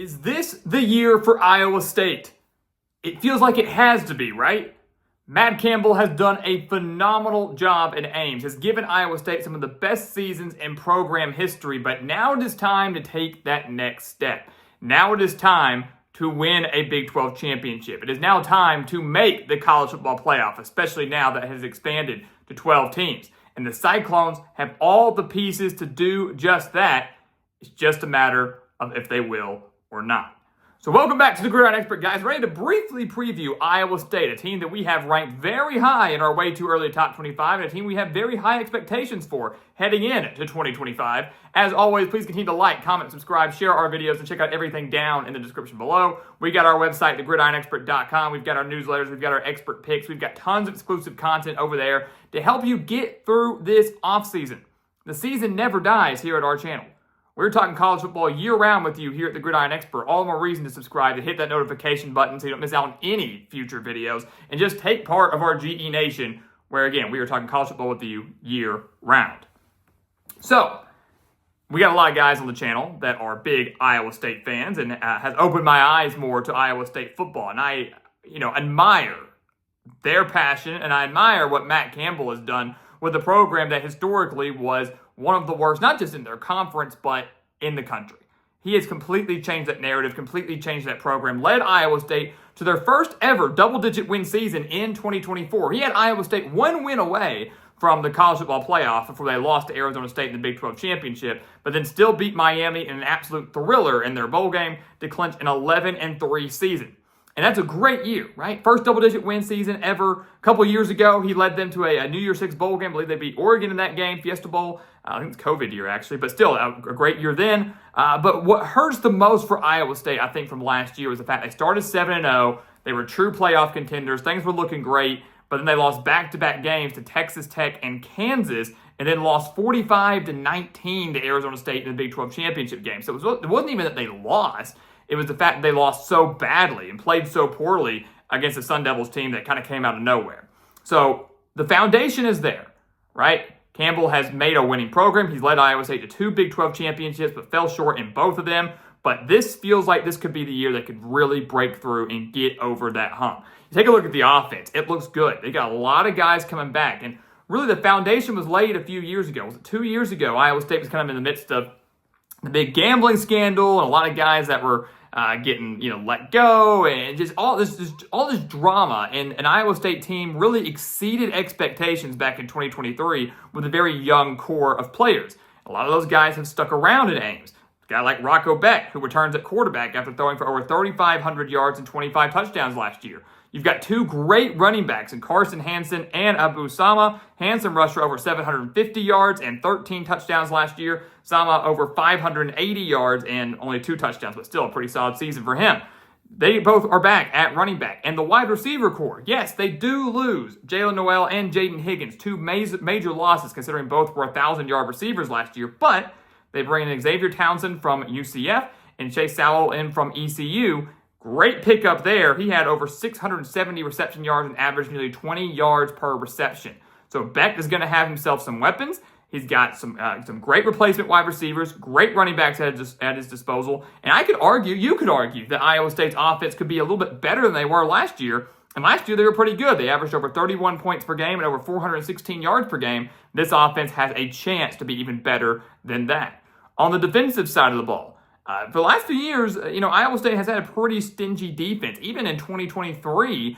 Is this the year for Iowa State? It feels like it has to be, right? Matt Campbell has done a phenomenal job in Ames, has given Iowa State some of the best seasons in program history, but now it is time to take that next step. Now it is time to win a Big 12 championship. It is now time to make the college football playoff, especially now that it has expanded to 12 teams. And the Cyclones have all the pieces to do just that. It's just a matter of if they will or not. So welcome back to the Gridiron Expert, guys. Ready to briefly preview Iowa State, a team that we have ranked very high in our way too early top 25, and a team we have very high expectations for heading into 2025. As always, please continue to like, comment, subscribe, share our videos, and check out everything down in the description below. We got our website, thegridironexpert.com. We've got our newsletters. We've got our expert picks. We've got tons of exclusive content over there to help you get through this offseason. The season never dies here at our channel. We're talking college football year-round with you here at the Gridiron Expert. All the more reason to subscribe, to hit that notification button so you don't miss out on any future videos, and just take part of our GE Nation, where, again, we are talking college football with you year-round. So, we got a lot of guys on the channel that are big Iowa State fans, and has opened my eyes more to Iowa State football. And I, admire their passion, and I admire what Matt Campbell has done with a program that historically was one of the worst, not just in their conference, but in the country. He has completely changed that narrative, completely changed that program, led Iowa State to their first ever double-digit win season in 2024. He had Iowa State one win away from the college football playoff before they lost to Arizona State in the Big 12 championship, but then still beat Miami in an absolute thriller in their bowl game to clinch an 11-3 season. And that's a great year, right? First double-digit win season ever. A couple years ago, he led them to a New Year's Six bowl game. I believe they beat Oregon in that game, Fiesta Bowl. I think it's COVID year, actually, but still a great year then. But what hurts the most for Iowa State, I think, from last year was the fact they started 7-0. They were true playoff contenders. Things were looking great, but then they lost back-to-back games to Texas Tech and Kansas, and then lost 45-19 to Arizona State in the Big 12 championship game. So it wasn't even that they lost. It was the fact that they lost so badly and played so poorly against the Sun Devils team that kind of came out of nowhere. So the foundation is there, right? Campbell has made a winning program. He's led Iowa State to 2 Big 12 championships, but fell short in both of them. But this feels like this could be the year that could really break through and get over that hump. You take a look at the offense. It looks good. They got a lot of guys coming back. And really the foundation was laid a few years ago. Was it 2 years ago? Iowa State was kind of in the midst of the big gambling scandal and a lot of guys that were getting let go, and just all this drama, and an Iowa State team really exceeded expectations back in 2023 with a very young core of players. A lot of those guys have stuck around at Ames. A guy like Rocco Beck, who returns at quarterback after throwing for over 3,500 yards and 25 touchdowns last year. You've got 2 great running backs in Carson Hansen and Abu Sama. Hansen rushed for over 750 yards and 13 touchdowns last year. Sama over 580 yards and only 2 touchdowns, but still a pretty solid season for him. They both are back at running back. And the wide receiver core, yes, they do lose Jalen Noel and Jaden Higgins, 2 major losses considering both were 1,000-yard receivers last year, but they bring in Xavier Townsend from UCF and Chase Sowell in from ECU. Great pickup there. He had over 670 reception yards and averaged nearly 20 yards per reception. So Beck is going to have himself some weapons. He's got some great replacement wide receivers, great running backs at his disposal. And you could argue that Iowa State's offense could be a little bit better than they were last year. And last year they were pretty good. They averaged over 31 points per game and over 416 yards per game. This offense has a chance to be even better than that. On the defensive side of the ball, for the last few years, Iowa State has had a pretty stingy defense. Even in 2023,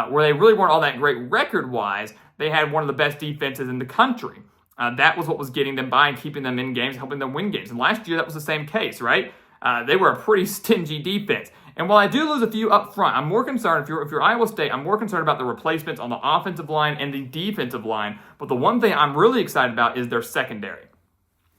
where they really weren't all that great record-wise, they had one of the best defenses in the country. That was what was getting them by and keeping them in games, helping them win games. And last year, that was the same case, right? They were a pretty stingy defense. And while I do lose a few up front, I'm more concerned, if you're Iowa State, I'm more concerned about the replacements on the offensive line and the defensive line. But the one thing I'm really excited about is their secondary.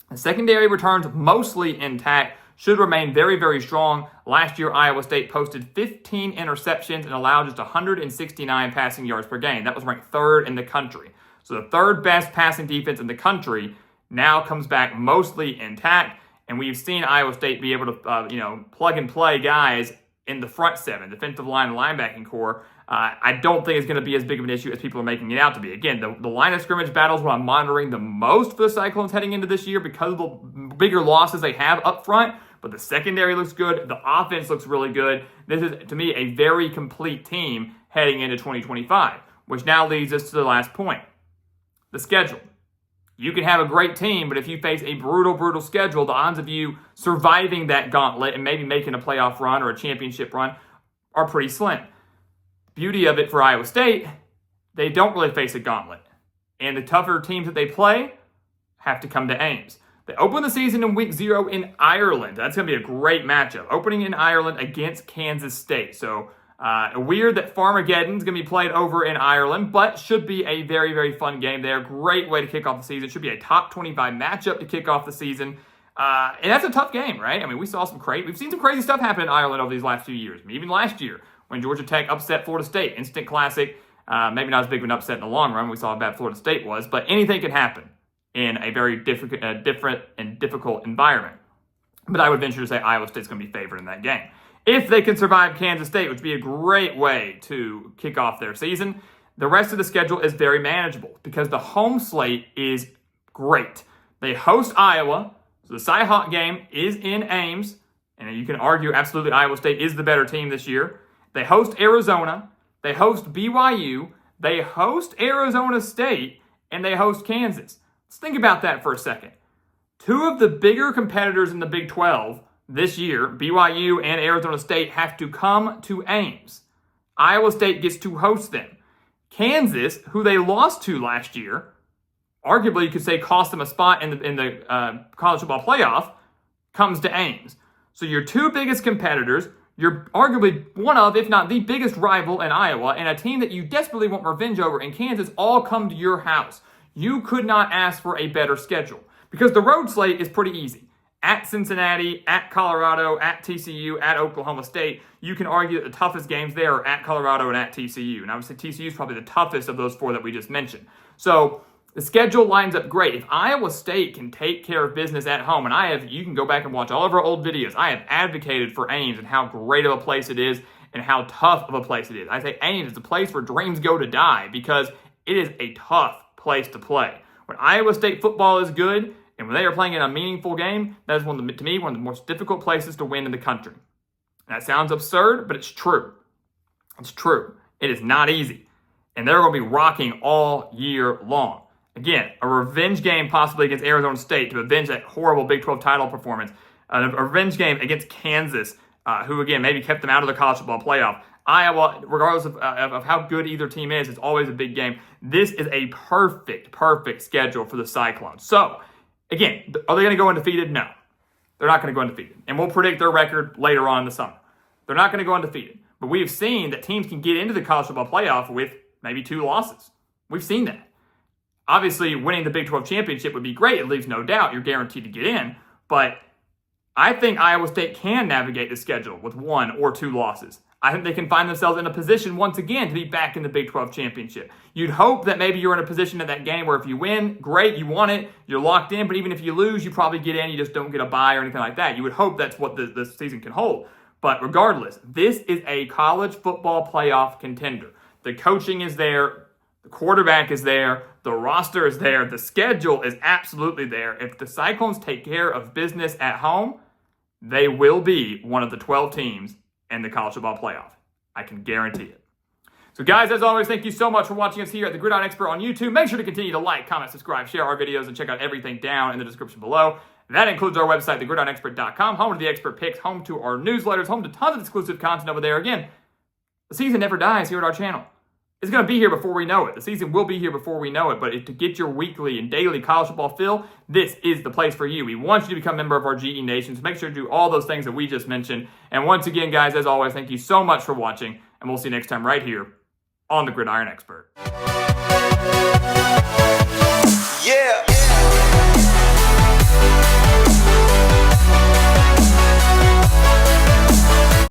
The secondary returns mostly intact, should remain very, very strong. Last year, Iowa State posted 15 interceptions and allowed just 169 passing yards per game. That was ranked 3rd in the country. So the 3rd best passing defense in the country now comes back mostly intact. And we've seen Iowa State be able to, plug and play guys in the front 7, defensive line and linebacking core. I don't think it's going to be as big of an issue as people are making it out to be. Again, the line of scrimmage battle is what I'm monitoring the most for the Cyclones heading into this year because of the bigger losses they have up front. but the secondary looks good. The offense looks really good. This is, to me, a very complete team heading into 2025, which now leads us to the last point, the schedule. You can have a great team, but if you face a brutal schedule, the odds of you surviving that gauntlet and maybe making a playoff run or a championship run are pretty slim. Beauty of it for Iowa State, they don't really face a gauntlet. And the tougher teams that they play have to come to Ames. They open the season in week 0 in Ireland. That's going to be a great matchup. Opening in Ireland against Kansas State. So weird that Farmageddon's going to be played over in Ireland, but should be a very fun game there. Great way to kick off the season. Should be a top 25 matchup to kick off the season. And that's a tough game, right? I mean, we've seen some crazy stuff happen in Ireland over these last few years. I mean, even last year when Georgia Tech upset Florida State. Instant classic. Maybe not as big of an upset in the long run. We saw how bad Florida State was, but anything can happen in a very different and difficult environment. But I would venture to say Iowa State's going to be favored in that game. If they can survive Kansas State, which would be a great way to kick off their season, the rest of the schedule is very manageable because the home slate is great. They host Iowa, so the Cy-Hawk game is in Ames, and you can argue absolutely Iowa State is the better team this year. They host Arizona, they host BYU, they host Arizona State, and they host Kansas. Let's think about that for a second. Two of the bigger competitors in the Big 12 this year, BYU and Arizona State, have to come to Ames. Iowa State gets to host them. Kansas, who they lost to last year, arguably you could say cost them a spot in the college football playoff, comes to Ames. So your two biggest competitors, you're arguably one of, if not the biggest rival in Iowa, and a team that you desperately want revenge over in Kansas, all come to your house. You could not ask for a better schedule because the road slate is pretty easy. At Cincinnati, at Colorado, at TCU, at Oklahoma State, you can argue that the toughest games there are at Colorado and at TCU. And I would say TCU is probably the toughest of those four that we just mentioned. So the schedule lines up great. If Iowa State can take care of business at home, and you can go back and watch all of our old videos, I have advocated for Ames and how great of a place it is and how tough of a place it is. I say Ames is a place where dreams go to die because it is a tough place to play. When Iowa State football is good and when they are playing in a meaningful game, that is to me one of the most difficult places to win in the country. That sounds absurd, but it's true. It's true. It is not easy. And they're going to be rocking all year long. Again, a revenge game possibly against Arizona State to avenge that horrible Big 12 title performance. A revenge game against Kansas, who again maybe kept them out of the college football playoff. Iowa, regardless of how good either team is, it's always a big game. This is a perfect schedule for the Cyclones. So, again, are they going to go undefeated? No. They're not going to go undefeated. And we'll predict their record later on in the summer. They're not going to go undefeated. But we have seen that teams can get into the college football playoff with maybe 2 losses. We've seen that. Obviously, winning the Big 12 championship would be great. It leaves no doubt you're guaranteed to get in. But I think Iowa State can navigate the schedule with 1 or 2 losses. I think they can find themselves in a position once again to be back in the Big 12 championship. You'd hope that maybe you're in a position in that game where if you win, great, you won it, you're locked in, but even if you lose, you probably get in, you just don't get a bye or anything like that. You would hope that's what the season can hold. But regardless, this is a college football playoff contender. The coaching is there, the quarterback is there, the roster is there, the schedule is absolutely there. If the Cyclones take care of business at home, they will be one of the 12 teams in the college football playoff. I can guarantee it. So guys, as always, thank you so much for watching us here at the Gridiron Expert on YouTube. Make sure to continue to like, comment, subscribe, share our videos, and check out everything down in the description below. That includes our website, thegridironexpert.com, home to the expert picks, home to our newsletters, home to tons of exclusive content over there. Again, the season never dies here at our channel. It's going to be here before we know it. The season will be here before we know it, but to get your weekly and daily college football fill, this is the place for you. We want you to become a member of our GE Nation, so make sure to do all those things that we just mentioned. And once again, guys, as always, thank you so much for watching, and we'll see you next time right here on The Gridiron Expert.